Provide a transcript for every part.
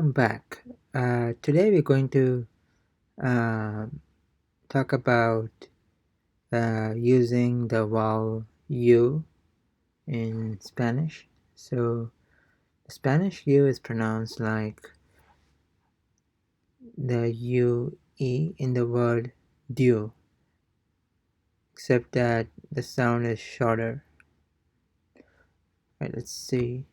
Welcome back. Today we're going to uh, talk about using the vowel U in Spanish. So, the Spanish U is pronounced like the UE in the word due, except that the sound is shorter. Right, let's see.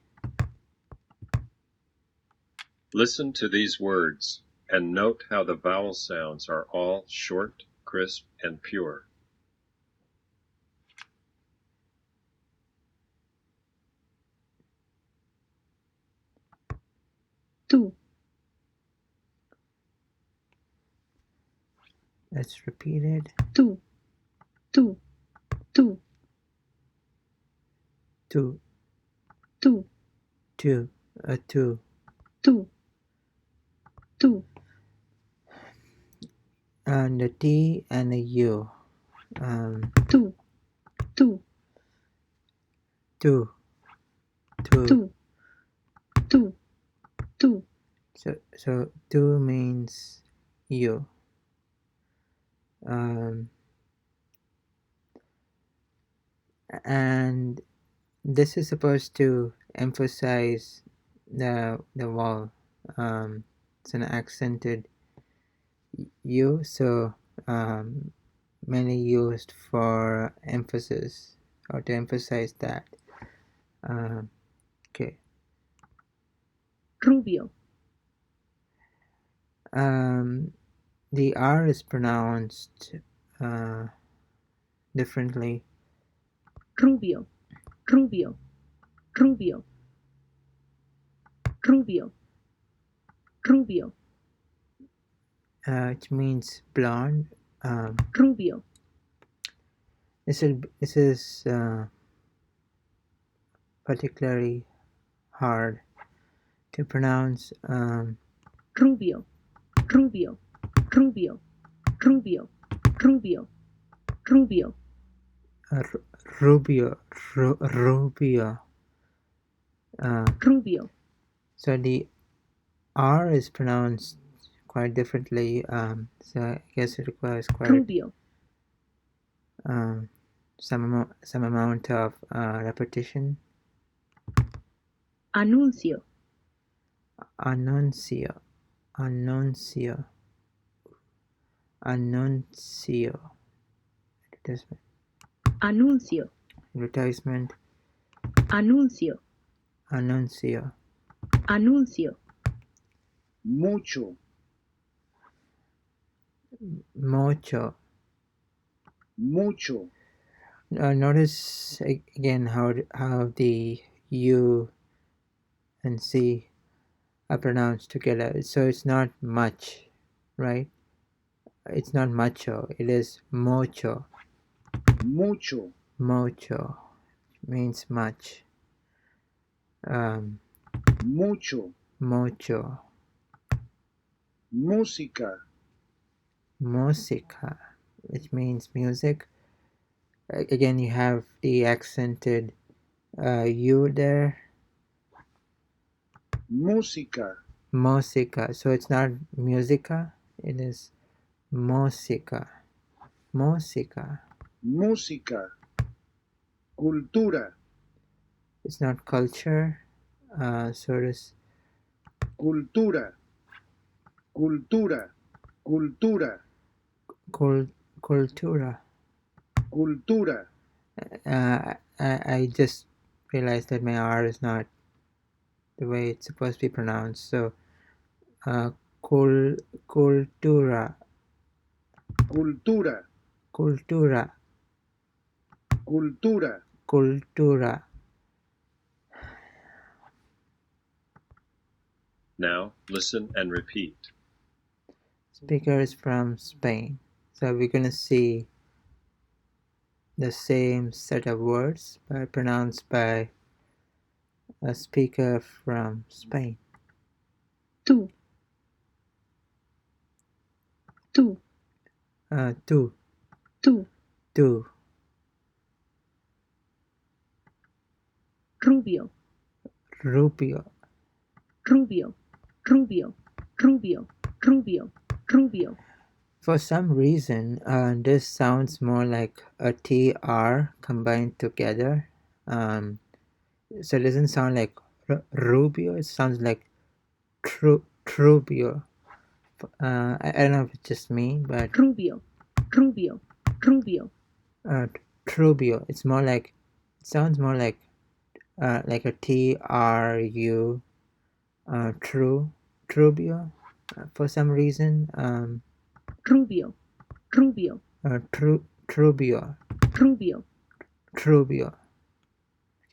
Listen to these words and note how the vowel sounds are all short, crisp, and pure. Tú, Let's repeat it. tú, tú, tú, Two, tú, two, two. tú, tú, And the T and the U. tú, tú, Two, two. tú, tú, tú, So two means you. And this is supposed to emphasize the vowel. It's an accented U, so mainly used for emphasis or to emphasize that. Okay. rubio, The R is pronounced differently. rubio, rubio, rubio, rubio, rubio, It means blonde. rubio, This is particularly hard to pronounce. rubio, rubio, rubio, rubio, rubio, rubio, Rubio, Rubio. rubio, So the R is pronounced quite differently. So I guess it requires quite rubio, some amount of repetition. anuncio, Annuncio, annuncio, annuncio. Advertisement. anuncio, Advertisement. anuncio, Annuncio. anuncio, mucho, Mucho. mucho, Notice again how the U and C are pronounced together. So it's not much, right? It's not mucho. It is mucho. mucho, Mucho means much. mucho, Mucho. música, Música, which means music. Again, you have the accented U there. música, Música. So it's not musica. It is música. Música. música, cultura, It's not culture. So it is cultura, cultura, cultura, cultura. cultura, I just realized that my R is not the way it's supposed to be pronounced. So, cultura, cultura, cultura, cultura. cultura. Now listen and repeat. Speaker is from Spain. So we're gonna see the same set of words but pronounced by a speaker from Spain. tú, tú, Tú, tú, tú, rubio, rubio, rubio, rubio, rubio, rubio, rubio, For some reason, this sounds more like a TR combined together. So it doesn't sound like Rubio, it sounds like Trubio. I don't know if it's just me, but rubio, rubio, rubio, uh, Trubio, it sounds more like a TRU, Trubio, for some reason. rubio, rubio, Trubio, rubio, Trubio.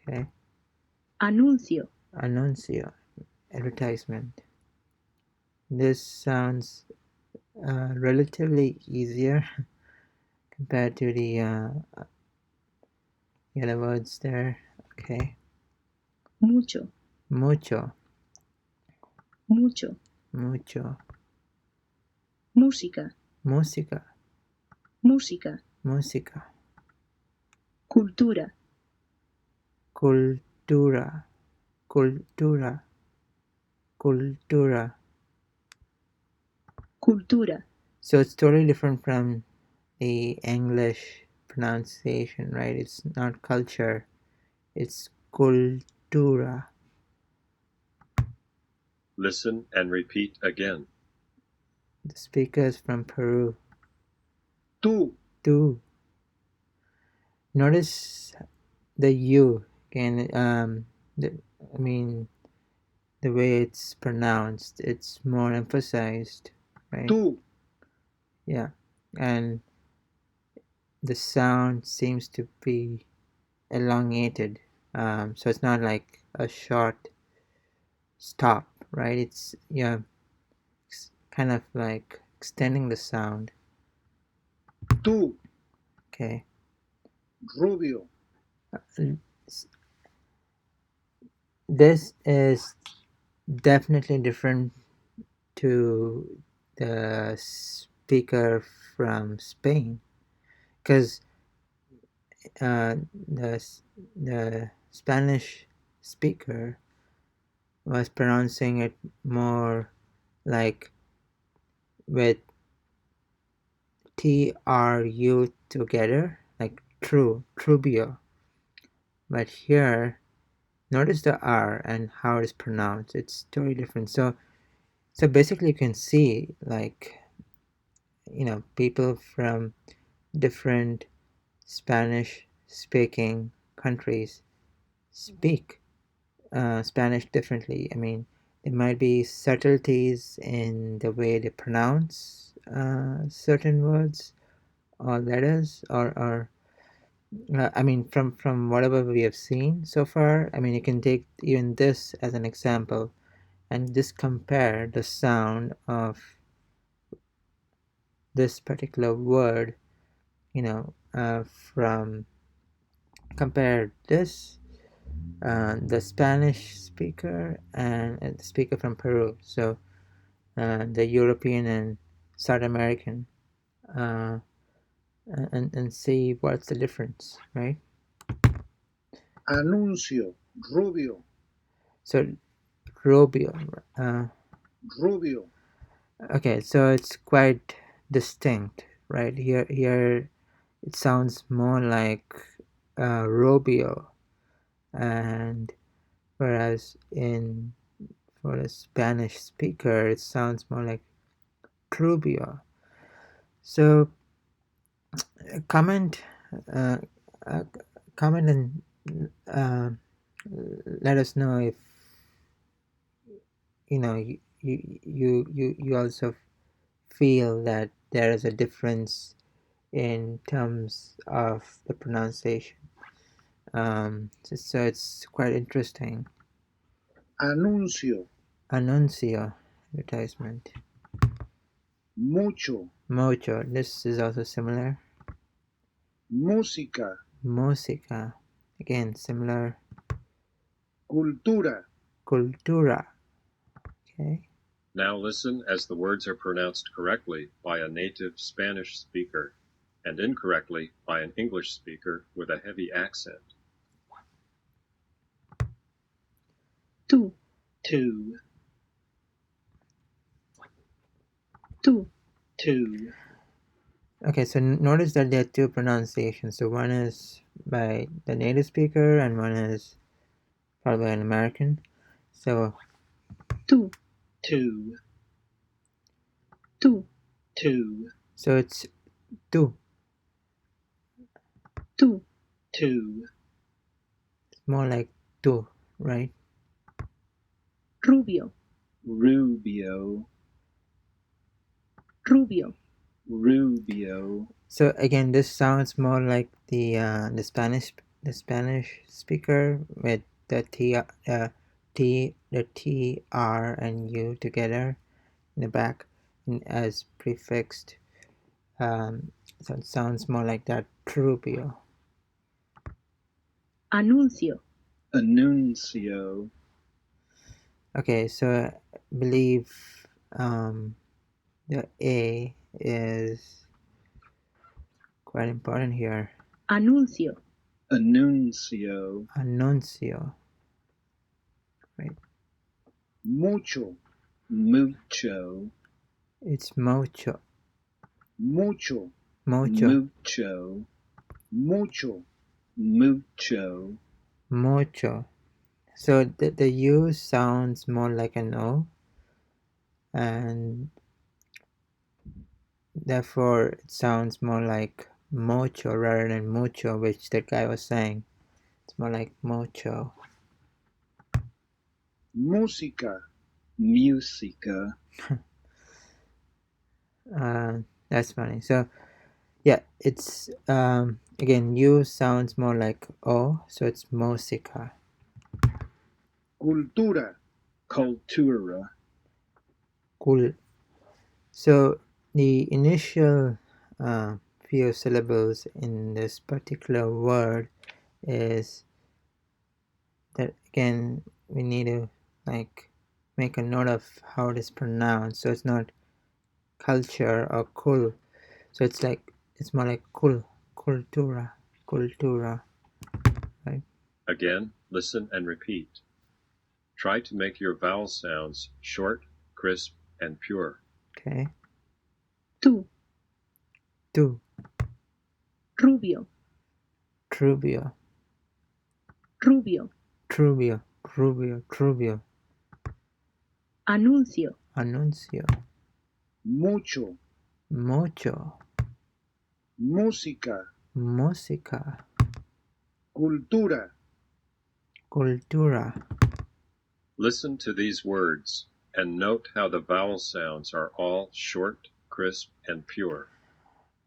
Okay, anuncio, Anuncio, advertisement. This sounds relatively easier compared to the other words there. Okay, mucho, mucho, mucho, mucho, música, música, música, música, cultura, cultura, cultura, cultura. cultura, So it's totally different from the English pronunciation, right? It's not culture, it's cultura. Listen and repeat again. The speaker is from Peru. tú, Tú. Notice the U again. I mean, the way it's pronounced, it's more emphasized, right? tú, Yeah, and the sound seems to be elongated. So it's not like a short stop, right? It's kind of like extending the sound. tú, Okay. rubio, This is definitely different to the speaker from Spain, because uh, the the Spanish speaker was pronouncing it more like with TRU together, like Trubio. But here, notice the R and how it is pronounced. It's totally different. So basically, you can see, like, people from different Spanish speaking countries speak Spanish differently. I mean, there might be subtleties in the way they pronounce certain words or letters, or I mean, from whatever we have seen so far. I mean, you can take even this as an example and just compare the sound of this particular word, from compare this the Spanish speaker and the speaker from Peru. So the European and South American, uh, and see what's the difference, right? anuncio, rubio, So Rubio. rubio, Okay, so it's quite distinct, right? Here it sounds more like Rubio, and whereas for a Spanish speaker, it sounds more like Trubio. So comment, uh, uh, comment and uh, let us know if you also feel that there is a difference in terms of the pronunciation. So it's quite interesting. anuncio, Anuncio, advertisement. mucho, Mucho, this is also similar. música, Música, again similar. cultura, Cultura, okay. Now listen as the words are pronounced correctly by a native Spanish speaker and incorrectly by an English speaker with a heavy accent. tú, two, tú, two, Okay, so notice that there are two pronunciations. So one is by the native speaker and one is probably an American. So tú, two, tú, two, so it's tu. tú, two, It's more like tu, right? rubio, rubio, rubio, rubio, So again, this sounds more like the Spanish speaker with the T R and U together in the back and as prefixed. So it sounds more like that. Trubio. anuncio, anuncio, Okay, so I believe the A is quite important here. anuncio, anuncio, Annuncio. mucho, mucho, It's mucho. mucho, Mucho. mucho, mucho, mucho, Mucho. So the U sounds more like an O, and therefore it sounds more like mucho rather than mucho, which the guy was saying. It's more like mucho. música, musica, That's funny. So yeah, it's again U sounds more like O, so it's musica. cultura, cultura, Cool. So the initial few syllables in this particular word is that again we need to like make a note of how it is pronounced. So it's not culture or kul. So it's more like cultura, cultura, right? Again, listen and repeat. Try to make your vowel sounds short, crisp, and pure. Okay. tú, Tu, rubio, trubio, rubio, trubio, trubio, trubio, anuncio, anuncio, mucho, mucho, música, música, cultura, cultura. Listen to these words and note how the vowel sounds are all short, crisp, and pure.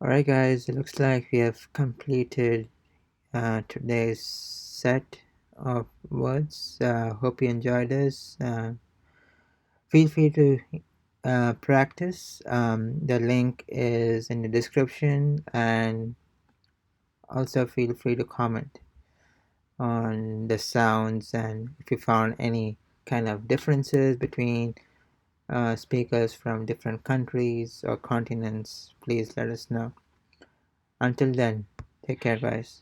Alright guys, it looks like we have completed today's set of words. Hope you enjoyed this. Feel free to practice. The link is in the description, and also feel free to comment on the sounds and if you found any kind of differences between speakers from different countries or continents, please let us know. Until then, take care guys.